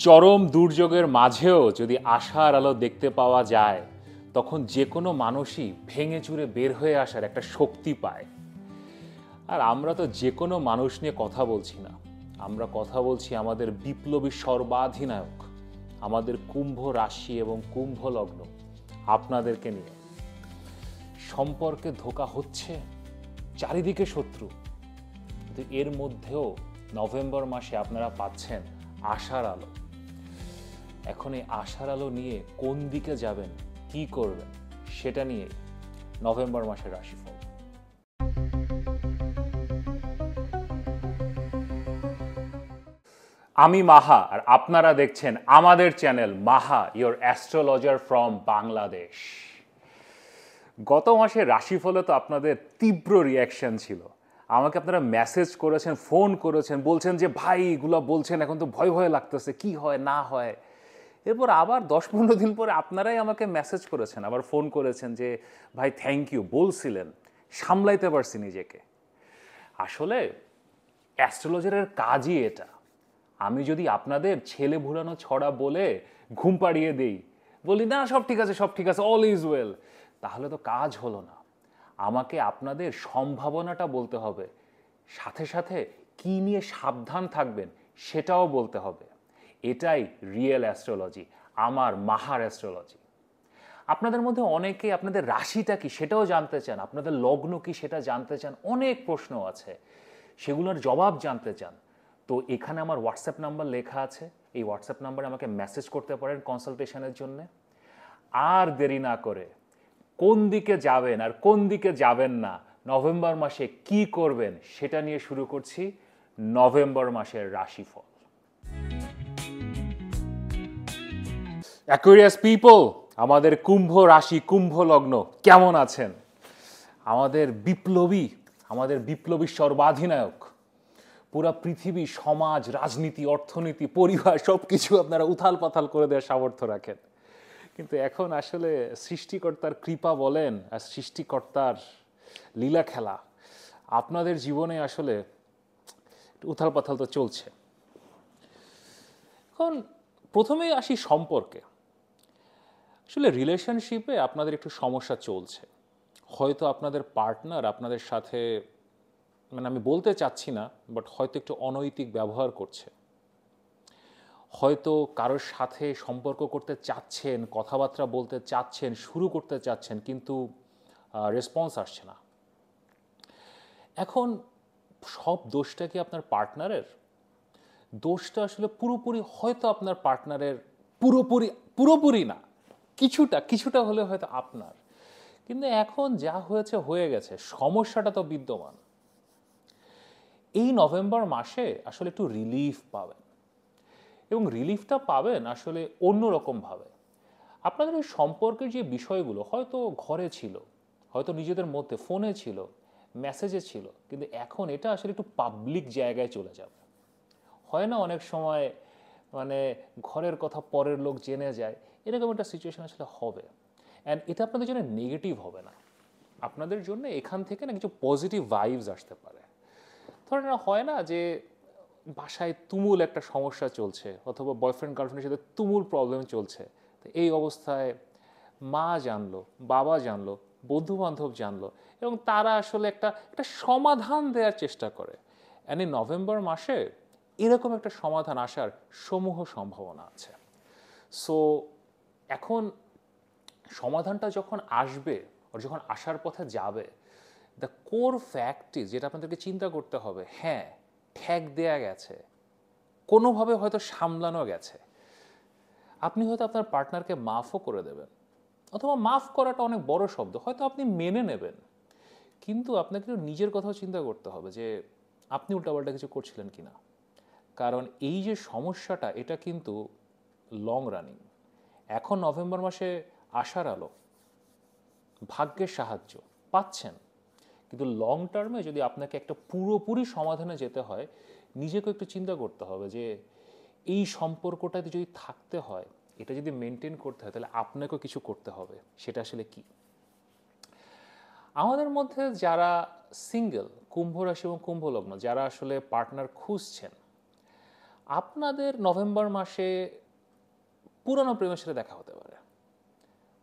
চরম দুর্যোগের মাঝেও যদি আশার আলো দেখতে পাওয়া যায় তখন যে কোনো মানুষই ভেঙে চুরে বের হয়ে আসার একটা শক্তি পায়। আর আমরা তো যে কোনো মানুষ নিয়ে কথা বলছি না, আমরা কথা বলছি আমাদের বিপ্লবী সর্বাধিনায়ক, আমাদের কুম্ভ রাশি এবং কুম্ভ লগ্ন আপনাদেরকে নিয়ে। সম্পর্কে ধোঁকা হচ্ছে, চারিদিকে শত্রু, কিন্তু এর মধ্যেও নভেম্বর মাসে আপনারা পাচ্ছেন আশার আলো। এখন এই আশার আলো নিয়ে কোন দিকে যাবেন, কি করবেন, সেটা নিয়ে নভেম্বর মাসের রাশিফল। আমি মাহা, আর আপনারা দেখছেন আমাদের channel Maha, your astrologer from Bangladesh. গত মাসে রাশিফলে তো আপনাদের তীব্র রিয়াকশন ছিল। আমাকে আপনারা মেসেজ করেছেন, ফোন করেছেন, বলছেন যে ভাই এগুলো বলছেন এখন তো ভয় ভয় লাগতেছে, কি হয় না হয়। এরপর আবার 10-15 দিন পরে আপনারাই আমাকে মেসেজ করেছেন, আবার ফোন করেছেন যে ভাই থ্যাংক ইউ, বলছিলেন, সামলাইতে পারছি নিজেকে। আসলে অ্যাস্ট্রোলজারের কাজই এটা। আমি যদি আপনাদের ছেলে ভুলানো ছড়া বলে ঘুম পাড়িয়ে দেই, বলি না সব ঠিক আছে, সব ঠিক আছে, অল ইজ ওয়েল, তাহলে তো কাজ হলো না। আমাকে আপনাদের সম্ভাবনাটা বলতে হবে, সাথে সাথে কি নিয়ে সাবধান থাকবেন সেটাও বলতে হবে। এটাই রিয়েল অ্যাস্ট্রোলজি, আমার মাহার অ্যাস্ট্রোলজি। আপনাদের মধ্যে অনেকে আপনাদের রাশিটা কি সেটাও জানতে চান, আপনাদের লগ্ন কি সেটা জানতে চান, অনেক প্রশ্ন আছে, সেগুলোর জবাব জানতে চান। তো এখানে আমার হোয়াটসঅ্যাপ নাম্বার লেখা আছে, এই হোয়াটসঅ্যাপ নাম্বারে আমাকে মেসেজ করতে পারেন কনসালটেশনের জন্য। আর দেরি না করে কোন দিকে যাবেন আর কোন দিকে যাবেন না, নভেম্বর মাসে কি করবেন সেটা নিয়ে শুরু করছি নভেম্বর মাসের রাশিফল। অ্যাকুয়ারিয়াস পিপল, আমাদের কুম্ভ রাশি কুম্ভ লগ্ন কেমন আছেন? আমাদের বিপ্লবী সর্বাধিনায়ক, পুরা পৃথিবী, সমাজ, রাজনীতি, অর্থনীতি, পরিবার সব কিছু আপনারা উথাল পাথাল করে দেওয়ার সামর্থ্য রাখেন। কিন্তু এখন আসলে সৃষ্টিকর্তার কৃপা বলেন আর সৃষ্টিকর্তার লীলা খেলা আপনাদের জীবনে আসলে উথাল পাথাল তো চলছে। এখন প্রথমেই আসি সম্পর্কে। আসলে রিলেশনশিপে আপনাদের একটু সমস্যা চলছে। হয়তো আপনাদের পার্টনার আপনাদের সাথে, মানে আমি বলতে চাচ্ছি না, বাট হয়তো একটু অনৈতিক ব্যবহার করছে। হয়তো কারোর সাথে সম্পর্ক করতে চাচ্ছেন, কথাবার্তা বলতে চাচ্ছেন, শুরু করতে চাচ্ছেন, কিন্তু রেসপন্স আসছে না। এখন সব দোষটা কি আপনার পার্টনারের? দোষটা আসলে পুরোপুরি হয়তো আপনার পার্টনারের, পুরোপুরি পুরোপুরি না, কিছুটা কিছুটা হলে হয়তো আপনার। কিন্তু এখন যা হয়েছে হয়ে গেছে, সমস্যাটা তো বিদ্যমান। এই নভেম্বর মাসে আসলে একটু রিলিফ পাবেন, এবং রিলিফটা পাবেন আসলে অন্যরকমভাবে। আপনাদের এই সম্পর্কের যে বিষয়গুলো হয়তো ঘরে ছিল, হয়তো নিজেদের মধ্যে ফোনে ছিল, মেসেজে ছিল, কিন্তু এখন এটা আসলে একটু পাবলিক জায়গায় চলে যাবে। হয় না অনেক সময়, মানে ঘরের কথা পরের লোক জেনে যায়, এরকম একটা সিচুয়েশন আসলে হবে। অ্যান্ড এটা আপনাদের জন্য নেগেটিভ হবে না, আপনাদের জন্য এখান থেকে না কিছু পজিটিভ ভাইবস আসতে পারে। ধরেন হয় না যে বাসায় তুমুল একটা সমস্যা চলছে, অথবা বয়ফ্রেন্ড গার্লফ্রেন্ডের সাথে তুমুল প্রবলেম চলছে, তো এই অবস্থায় মা জানলো, বাবা জানলো, বন্ধু বান্ধব জানলো, এবং তারা আসলে একটা একটা সমাধান দেওয়ার চেষ্টা করে। অ্যান্ড এই নভেম্বর মাসে এরকম একটা সমাধান আসার সমূহ সম্ভাবনা আছে। সো এখন সমাধানটা যখন আসবে, আর যখন আসার পথে যাবে, দ্য কোর ফ্যাক্ট ইজ, যেটা আপনাদেরকে চিন্তা করতে হবে, হ্যাঁ ঠ্যাক দেয়া গেছে, কোনোভাবে হয়তো সামলানো গেছে। আপনি হয়তো আপনার পার্টনারকে মাফও করে দেবেন, অথবা মাফ করাটা অনেক বড় শব্দ, হয়তো আপনি মেনে নেবেন, কিন্তু আপনাকে নিজের কথাও চিন্তা করতে হবে যে আপনি উল্টাপাল্টা কিছু করছিলেন কিনা। কারণ এই যে সমস্যাটা, এটা কিন্তু লং রানিং। এখন নভেম্বর মাসে আশার আলো, ভাগ্যের সাহায্য পাচ্ছেন, কিন্তু লং টার্মে যদি আপনাকে একটা পুরোপুরি সমাধানে যেতে হয়, নিজেকে একটু চিন্তা করতে হবে যে এই সম্পর্কটাতে যদি থাকতে হয়, এটা যদি মেনটেন করতে হয়, তাহলে আপনাকেও কিছু করতে হবে। সেটা আসলে কি? আমাদের মধ্যে যারা সিঙ্গেল, কুম্ভ রাশি এবং কুম্ভ লগ্ন, যারা আসলে পার্টনার খুঁজছেন, আপনাদের নভেম্বর মাসে পুরনো প্রেমের সাথে দেখা হতে পারে।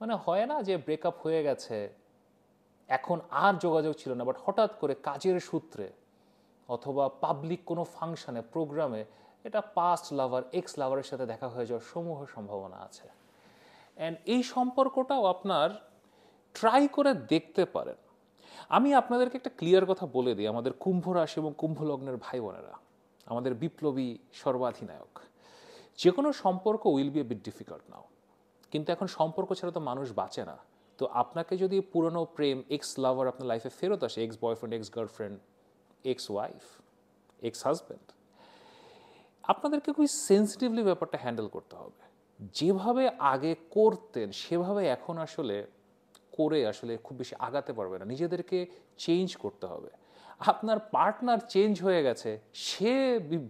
মানে হয় না যে ব্রেকআপ হয়ে গেছে, এখন আর যোগাযোগ ছিল না, বাট হঠাৎ করে কাজের সূত্রে অথবা পাবলিক কোনো ফাংশনে, প্রোগ্রামে এটা পাস্ট লাভার, এক্স লাভারের সাথে দেখা হয়ে যাওয়ার সমূহ সম্ভাবনা আছে। অ্যান্ড এই সম্পর্কটাও আপনার ট্রাই করে দেখতে পারেন। আমি আপনাদেরকে একটা ক্লিয়ার কথা বলে দিই, আমাদের কুম্ভ রাশি এবং কুম্ভ লগ্নের ভাই বোনেরা, আমাদের বিপ্লবী সর্বাধিনায়ক, যে কোনো সম্পর্ক will be a bit difficult now, কিন্তু এখন সম্পর্ক ছাড়া তো মানুষ বাঁচে না। তো আপনাকে যদি পুরনো প্রেম, এক্স লাভার আপনার লাইফে ফেরত আসে, ex boyfriend, ex girlfriend, ex wife, ex husband, আপনাদেরকে খুবই সেন্সিটিভলি ব্যাপারটা হ্যান্ডেল করতে হবে। যেভাবে আগে করতেন সেভাবে এখন আসলে করে আসলে খুব বেশি আগাতে পারবে না, নিজেদেরকে চেঞ্জ করতে হবে। আপনার পার্টনার চেঞ্জ হয়ে গেছে, সে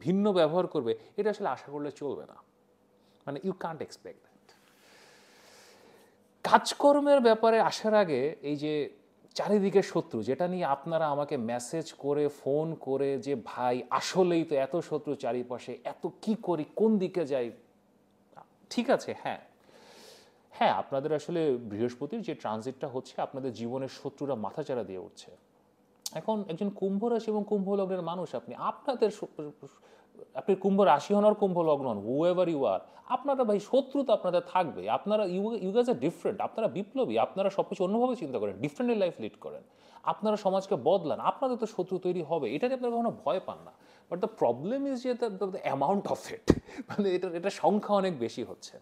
ভিন্ন ব্যবহার করবে, এটা আসলে আশা করলে চলবে না। মানে ইউ কান্ট এক্সপেক্ট দ্যাট। কাজকর্মের ব্যাপারে আসার আগে এই যে চারিদিকে শত্রু, যেটা নিয়ে আপনারা আমাকে মেসেজ করে, ফোন করে যে ভাই আসলেই তো এত শত্রু চারিপাশে, এত কি করি, কোন দিকে যাই, ঠিক আছে, হ্যাঁ হ্যাঁ, আপনাদের আসলে বৃহস্পতির যে ট্রানজিটটা হচ্ছে, আপনাদের জীবনের শত্রুরা মাথাচাড়া দিয়ে উঠছে। এখন একজন কুম্ভ রাশি এবং কুম্ভ লগ্নের মানুষ, আপনি কুম্ভ রাশি হন আর কুম্ভ লগ্ন হন, হু এভার ইউ আর, আপনারা ভাই শত্রু তো আপনাদের থাকবে। আপনারা ইউ গাইজ আর ডিফারেন্ট, আপনারা বিপ্লবী, আপনারা সবকিছু অন্যভাবে চিন্তা করেন, ডিফারেন্টলি লাইফ লিড করেন, আপনারা সমাজকে বদলান, আপনাদের তো শত্রু তৈরি হবে, এটা নিয়ে আপনারা কখনো ভয় পান না। বাট দ্য প্রবলেম ইজ যে দ্য অ্যামাউন্ট অফ ইট, মানে এটা সংখ্যা অনেক বেশি হচ্ছে।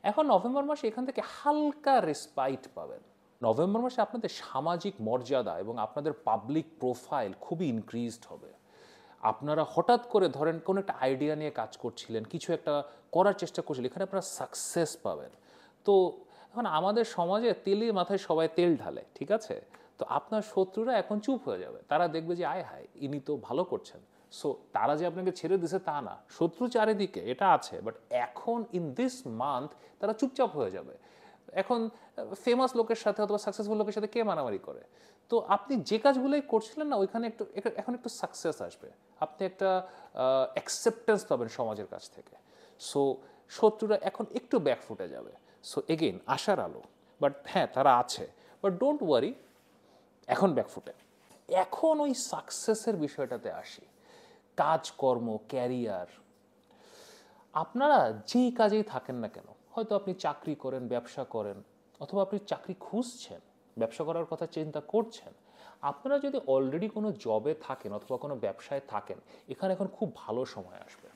এখন নভেম্বর মাসে এখান থেকে হালকা রেসপাইট পাবেন। নভেম্বর মাসে আপনাদের সামাজিক মর্যাদা এবং আপনাদের পাবলিক প্রোফাইল খুবই ইনক্রিজড হবে। আপনারা হঠাৎ করে ধরেন কোনো একটা আইডিয়া নিয়ে কাজ করছিলেন, কিছু একটা করার চেষ্টা করছিলেন, এখানে আপনারা সাকসেস পাবেন। তো এখন আমাদের সমাজে তেলে মাথায় সবাই তেল ঢালে, ঠিক আছে? তো আপনার শত্রুরা এখন চুপ হয়ে যাবে, তারা দেখবে যে আয় হায়, ইনি তো ভালো করছেন। সো তারা যে আপনাকে ছেড়ে দিছে তা না, শত্রু চারিদিকে এটা আছে, বাট এখন ইন দিস মান্থ তারা চুপচাপ হয়ে যাবে। এখন ফেমাস লোকের সাথে অথবা সাকসেসফুল লোকের সাথে কে মারামারি করে? তো আপনি যে কাজগুলোই করছিলেন না, ওইখানে এখন একটু সাকসেস আসবে, আপনি একটা অ্যাকসেপ্টেন্স পাবেন সমাজের কাছ থেকে। সো শত্রুরা এখন একটু ব্যাকফুটে যাবে। সো এগেইন আশার আলো, বাট হ্যাঁ তারা আছে, বাট ডোন্ট ওয়ারি, এখন ব্যাকফুটে। এখন ওই সাকসেসের বিষয়টাতে আসি, কাজকর্ম, ক্যারিয়ার, আপনারা যেই কাজেই থাকেন না কেন, হয়তো আপনি চাকরি করেন, ব্যবসা করেন, অথবা আপনি চাকরি খুঁজছেন, ব্যবসা করার কথা চিন্তা করছেন, আপনারা যদি অলরেডি কোনো জবে থাকেন অথবা কোনো ব্যবসায় থাকেন, এখানে এখন খুব ভালো সময় আসবে,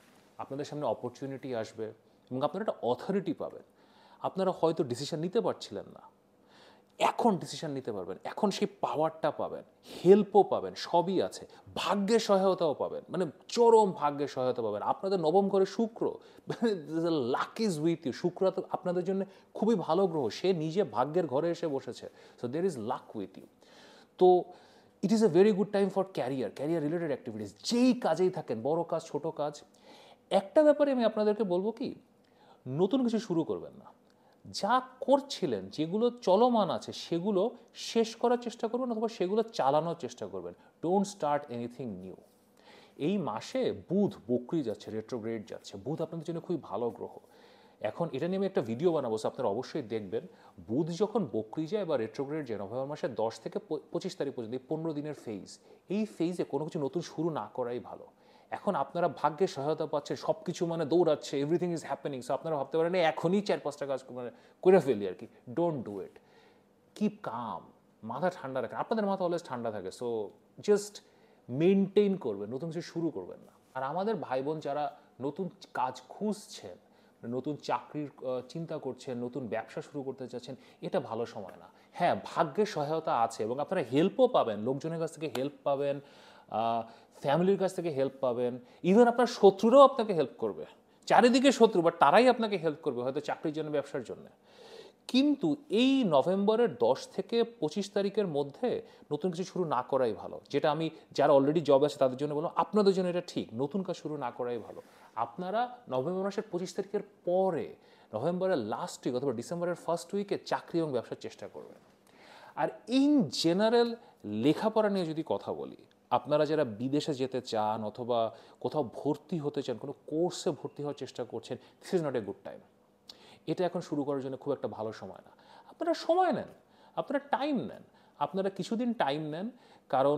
আপনাদের সামনে অপরচুনিটি আসবে এবং আপনারা একটা অথরিটি পাবেন। আপনারা হয়তো ডিসিশন নিতে পারছিলেন না, এখন ডিসিশন নিতে পারবেন, এখন সেই পাওয়ারটা পাবেন, হেল্পও পাবেন, সবই আছে, ভাগ্যের সহায়তাও পাবেন, মানে চরম ভাগ্যের সহায়তা পাবেন। আপনাদের নবম ঘরে শুক্র, লাক ইজ উইথ ইউ, শুক্র তো আপনাদের জন্য খুবই ভালো গ্রহ, সে নিজে ভাগ্যের ঘরে এসে বসেছে। So there is luck with you. তো it is a very good time for career related activities, যেই কাজেই থাকেন, বড় কাজ ছোট কাজ। একটা ব্যাপারে আমি আপনাদেরকে বলবো কি, নতুন কিছু শুরু করবেন না, যা করছিলেন, যেগুলো চলমান আছে সেগুলো শেষ করার চেষ্টা করবেন অথবা সেগুলো চালানোর চেষ্টা করবেন। Don't start anything new. এই মাসে বুধ বক্রি যাচ্ছে, রেট্রোগ্রেড যাচ্ছে, বুধ আপনাদের জন্য খুবই ভালো গ্রহ। এখন এটা নিয়ে আমি একটা ভিডিও বানাবো, আপনারা অবশ্যই দেখবেন। বুধ যখন বক্রি যায় বা রেট্রোগ্রেড যায়, নভেম্বর মাসের 10 থেকে 25 তারিখ পর্যন্ত, এই 15 দিনের ফেজ, এই ফেজে কোনো কিছু নতুন শুরু না করাই ভালো। এখন আপনারা ভাগ্যের সহায়তা পাচ্ছেন, সব কিছু মানে দৌড়াচ্ছে, এভরিথিং ইজ হ্যাপেনিং, সো আপনারা ভাবতে পারেন এখনই 4-5টা কাজ মানে করে ফেলি আর কি। Don't do it, keep calm, মাথা ঠান্ডা রাখেন, আপনাদের মাথা অলওয়েজ ঠান্ডা থাকে। সো জাস্ট মেনটেন করবেন, নতুন কিছু শুরু করবেন না। আর আমাদের ভাই বোন যারা নতুন কাজ খুঁজছেন, নতুন চাকরির চিন্তা করছেন, নতুন ব্যবসা শুরু করতে চাচ্ছেন, এটা ভালো সময় না। হ্যাঁ ভাগ্যের সহায়তা আছে এবং আপনারা হেল্পও পাবেন, লোকজনের কাছ থেকে হেল্প পাবেন, ফ্যামিলির কাছ থেকে হেল্প পাবেন, ইভেন আপনার শত্রুরাও আপনাকে হেল্প করবে। চারিদিকে শত্রু, বাট তারাই আপনাকে হেল্প করবে, হয়তো চাকরির জন্য, ব্যবসার জন্য। কিন্তু এই নভেম্বরের 10 থেকে 25 তারিখের মধ্যে নতুন কিছু শুরু না করাই ভালো। যেটা আমি, যারা অলরেডি জব আছে তাদের জন্য বলবো, আপনাদের জন্য এটা ঠিক, নতুন কাজ শুরু না করাই ভালো। আপনারা নভেম্বর মাসের 25 তারিখের পরে, নভেম্বরের লাস্ট উইক অথবা ডিসেম্বরের ফার্স্ট উইকে চাকরি এবং ব্যবসার চেষ্টা করবেন। আর ইন জেনারেল লেখাপড়া নিয়ে যদি কথা বলি, আপনারা যারা বিদেশে যেতে চান অথবা কোথাও ভর্তি হতে চান, কোনো কোর্সে ভর্তি হওয়ার চেষ্টা করছেন, this is not a good time. এটা এখন শুরু করার জন্য খুব একটা ভালো সময় না। আপনারা সময় নেন, আপনারা টাইম নেন, আপনারা কিছুদিন টাইম নেন, কারণ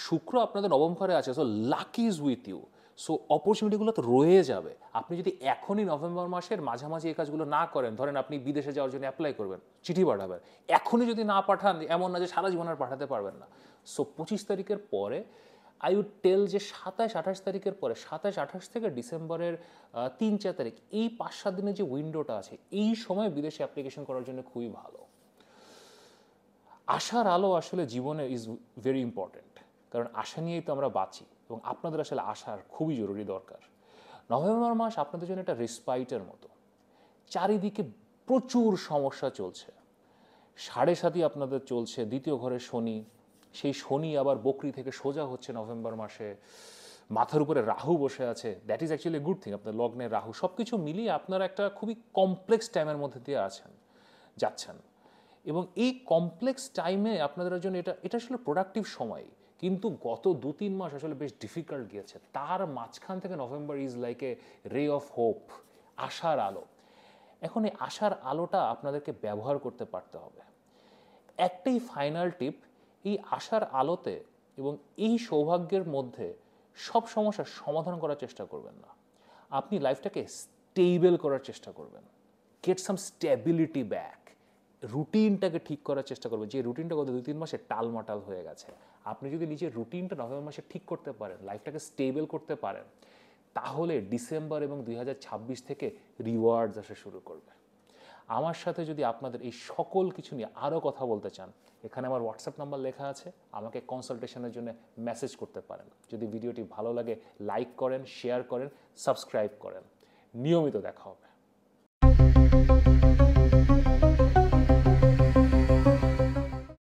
শুক্র আপনাদের নবম ঘরে আছে, so luck is with you. So অপরচুনিটিগুলো তো রয়ে যাবে। আপনি যদি এখনই নভেম্বর মাসের মাঝামাঝি এই কাজগুলো না করেন, ধরেন আপনি বিদেশে যাওয়ার জন্য অ্যাপ্লাই করবেন, চিঠি পাঠাবেন, এখনই যদি না পাঠান, এমন না যে সারা জীবন আর পাঠাতে পারবেন না। সো 25 তারিখের পরে আই উড টেল যে 27-28 তারিখের পরে, 27-28 থেকে ডিসেম্বরের 3-4 তারিখ, এই 5-7 দিনের যে উইন্ডোটা আছে, এই সময় বিদেশে অ্যাপ্লিকেশন করার জন্য খুবই ভালো। আশার আলো আসলে জীবনে ইজ ভেরি ইম্পর্ট্যান্ট, কারণ আশা নিয়েই তো আমরা বাঁচি, এবং আপনাদের আসলে আশার খুবই জরুরি দরকার। নভেম্বর মাস আপনাদের জন্য একটা রেসপাইটের মতো। চারিদিকে প্রচুর সমস্যা চলছে, 7.5 আপনাদের চলছে, দ্বিতীয় ঘরে শনি, সেই শনি আবার বকরি থেকে সোজা হচ্ছে নভেম্বর মাসে, মাথার উপরে রাহু বসে আছে, that is actually good thing. আপনার লগ্নের রাহু, সব কিছু মিলিয়ে আপনারা একটা খুবই কমপ্লেক্স টাইমের মধ্যে দিয়ে যাচ্ছেন, এবং এই কমপ্লেক্স টাইমে আপনাদের জন্য এটা আসলে প্রোডাক্টিভ সময়। কিন্তু গত 2-3 মাস আসলে বেশ ডিফিকাল্ট গিয়েছে, তার মাঝখান থেকে নভেম্বর ইজ লাইক এ রে অফ হোপ, আশার আলো। এখন এই আশার আলোটা আপনাদেরকে ব্যবহার করতে পারতে হবে। একটাই ফাইনাল টিপ, এই আশার আলোতে এবং এই সৌভাগ্যের মধ্যে সব সমস্যার সমাধান করার চেষ্টা করবেন না। আপনি লাইফটাকে স্টেবল করার চেষ্টা করবেন, গেট সাম স্টেবিলিটি ব্যাক, রুটিনটাকে ঠিক করার চেষ্টা করবেন। যে রুটিনটা গত 2-3 মাসে টালমাটাল হয়ে গেছে, আপনি যদি নিজের রুটিনটা নভেম্বর মাসে ঠিক করতে পারেন, লাইফটাকে স্টেবল করতে পারেন, তাহলে ডিসেম্বর এবং 2026 থেকে রিওয়ার্ডস আসা শুরু করবে। আমার সাথে যদি আপনাদের এই সকল কিছু নিয়ে আরও কথা বলতে চান, এখানে আমার হোয়াটসঅ্যাপ নাম্বার লেখা আছে, আমাকে কনসালটেশনের জন্য মেসেজ করতে পারেন। যদি ভিডিওটি ভালো লাগে লাইক করেন, শেয়ার করেন, সাবস্ক্রাইব করেন। নিয়মিত দেখা হবে।